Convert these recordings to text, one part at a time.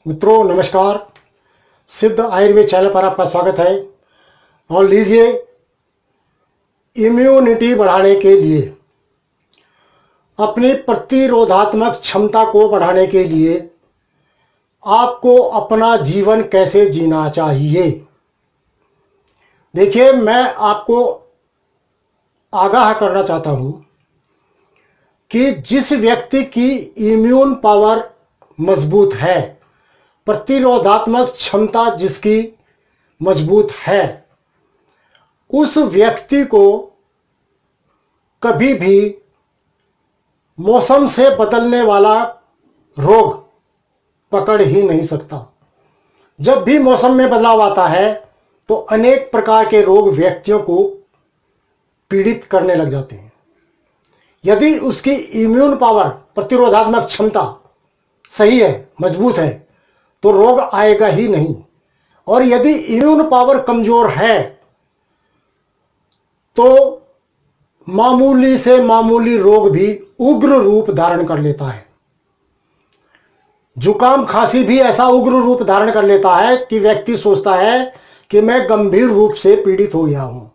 मित्रों नमस्कार। सिद्ध आयुर्वेद चैनल पर आपका स्वागत है। और लीजिए, इम्यूनिटी बढ़ाने के लिए, अपनी प्रतिरोधात्मक क्षमता को बढ़ाने के लिए आपको अपना जीवन कैसे जीना चाहिए। देखिए, मैं आपको आगाह करना चाहता हूं कि जिस व्यक्ति की इम्यून पावर मजबूत है, प्रतिरोधात्मक क्षमता जिसकी मजबूत है, उस व्यक्ति को कभी भी मौसम से बदलने वाला रोग पकड़ ही नहीं सकता। जब भी मौसम में बदलाव आता है तो अनेक प्रकार के रोग व्यक्तियों को पीड़ित करने लग जाते हैं। यदि उसकी इम्यून पावर, प्रतिरोधात्मक क्षमता सही है, मजबूत है, तो रोग आएगा ही नहीं। और यदि इम्यून पावर कमजोर है तो मामूली से मामूली रोग भी उग्र रूप धारण कर लेता है। जुकाम खांसी भी ऐसा उग्र रूप धारण कर लेता है कि व्यक्ति सोचता है कि मैं गंभीर रूप से पीड़ित हो गया हूं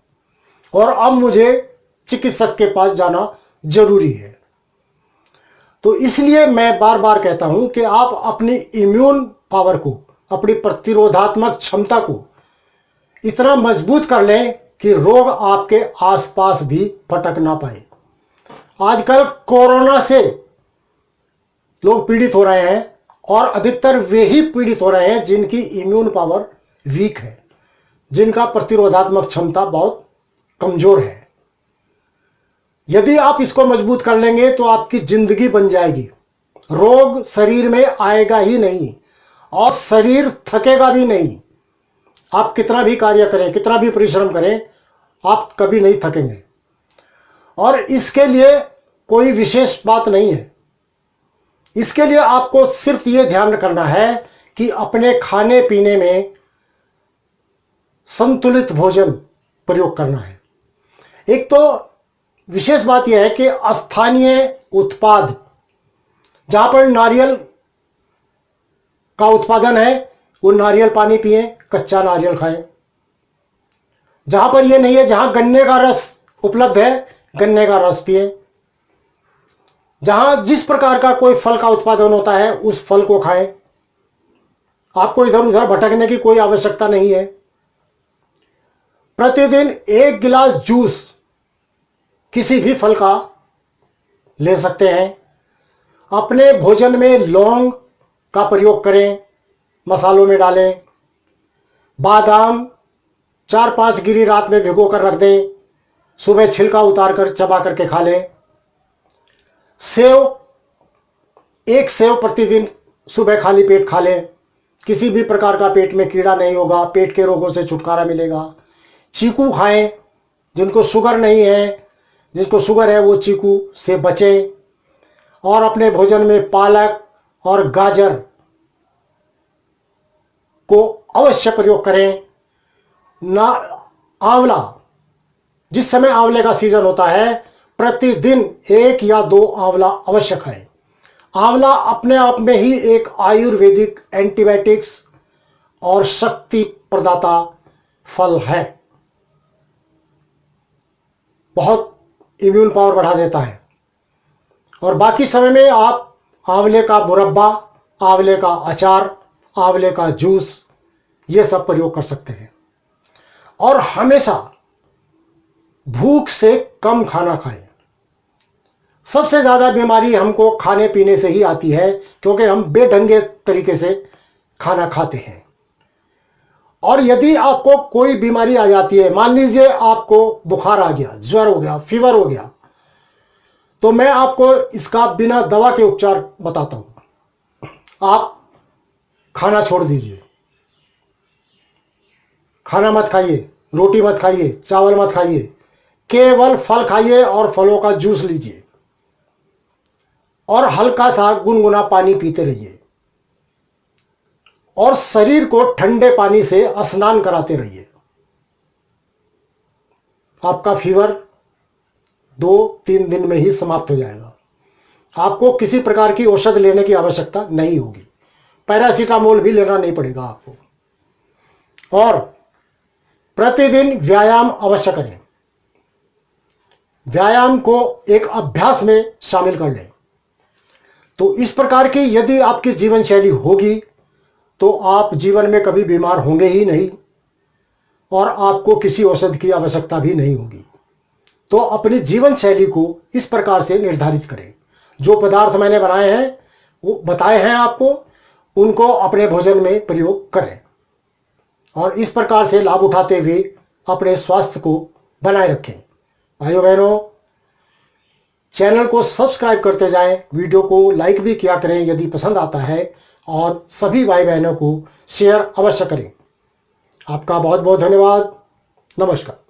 और अब मुझे चिकित्सक के पास जाना जरूरी है। तो इसलिए मैं बार बार कहता हूं कि आप अपनी इम्यून पावर को, अपनी प्रतिरोधात्मक क्षमता को इतना मजबूत कर लें कि रोग आपके आसपास भी फटक ना पाए। आजकल कोरोना से लोग पीड़ित हो रहे हैं और अधिकतर वे ही पीड़ित हो रहे हैं जिनकी इम्यून पावर वीक है, जिनका प्रतिरोधात्मक क्षमता बहुत कमजोर है। यदि आप इसको मजबूत कर लेंगे तो आपकी जिंदगी बन जाएगी। रोग शरीर में आएगा ही नहीं और शरीर थकेगा भी नहीं। आप कितना भी कार्य करें, कितना भी परिश्रम करें, आप कभी नहीं थकेंगे। और इसके लिए कोई विशेष बात नहीं है। इसके लिए आपको सिर्फ ये ध्यान करना है कि अपने खाने पीने में संतुलित भोजन प्रयोग करना है। एक तो विशेष बात यह है कि स्थानीय उत्पाद, जहां पर नारियल का उत्पादन है, वो नारियल पानी पिए, कच्चा नारियल खाएं। जहां पर ये नहीं है, जहां गन्ने का रस उपलब्ध है, गन्ने का रस पिए। जहां जिस प्रकार का कोई फल का उत्पादन होता है उस फल को खाएं। आपको इधर उधर भटकने की कोई आवश्यकता नहीं है। प्रतिदिन 1 गिलास जूस किसी भी फल का ले सकते हैं। अपने भोजन में लौंग का प्रयोग करें, मसालों में डालें। बादाम 4-5 गिरी रात में भिगो कर रख दें, सुबह छिलका उतार कर चबा करके खा लें। सेव, 1 सेव प्रतिदिन सुबह खाली पेट खा लें। किसी भी प्रकार का पेट में कीड़ा नहीं होगा, पेट के रोगों से छुटकारा मिलेगा। चीकू खाएं, जिनको शुगर नहीं है, जिसको शुगर है वो चीकू से बचें। और अपने भोजन में पालक और गाजर को अवश्य प्रयोग करें। ना आंवला, जिस समय आंवले का सीजन होता है, प्रतिदिन 1 या 2 आंवला अवश्य खाएं। आंवला अपने आप में ही एक आयुर्वेदिक एंटीबायोटिक्स और शक्ति प्रदाता फल है। बहुत इम्यून पावर बढ़ा देता है। और बाकी समय में आप आंवले का मुरब्बा, आंवले का अचार, आंवले का जूस, ये सब प्रयोग कर सकते हैं। और हमेशा भूख से कम खाना खाएं। सबसे ज्यादा बीमारी हमको खाने पीने से ही आती है, क्योंकि हम बेढंगे तरीके से खाना खाते हैं। और यदि आपको कोई बीमारी आ जाती है, मान लीजिए आपको बुखार आ गया, ज्वर हो गया, फीवर हो गया, तो मैं आपको इसका बिना दवा के उपचार बताता हूं। आप खाना छोड़ दीजिए। खाना मत खाइए, रोटी मत खाइए, चावल मत खाइए, केवल फल खाइए और फलों का जूस लीजिए और हल्का सा गुनगुना पानी पीते रहिए। और शरीर को ठंडे पानी से स्नान कराते रहिए। आपका फीवर 2-3 दिन में ही समाप्त हो जाएगा। आपको किसी प्रकार की औषध लेने की आवश्यकता नहीं होगी। पैरासीटामोल भी लेना नहीं पड़ेगा आपको। और प्रतिदिन व्यायाम अवश्य करें। व्यायाम को एक अभ्यास में शामिल कर लें। तो इस प्रकार की यदि आपकी जीवन शैली होगी तो आप जीवन में कभी बीमार होंगे ही नहीं और आपको किसी औषधि की आवश्यकता भी नहीं होगी। तो अपनी जीवन शैली को इस प्रकार से निर्धारित करें। जो पदार्थ मैंने बनाए हैं वो बताए हैं आपको, उनको अपने भोजन में प्रयोग करें और इस प्रकार से लाभ उठाते हुए अपने स्वास्थ्य को बनाए रखें। भाइयों बहनों, चैनल को सब्सक्राइब करते जाएं, वीडियो को लाइक भी किया करें यदि पसंद आता है और सभी भाई बहनों को शेयर अवश्य करें। आपका बहुत बहुत धन्यवाद। नमस्कार।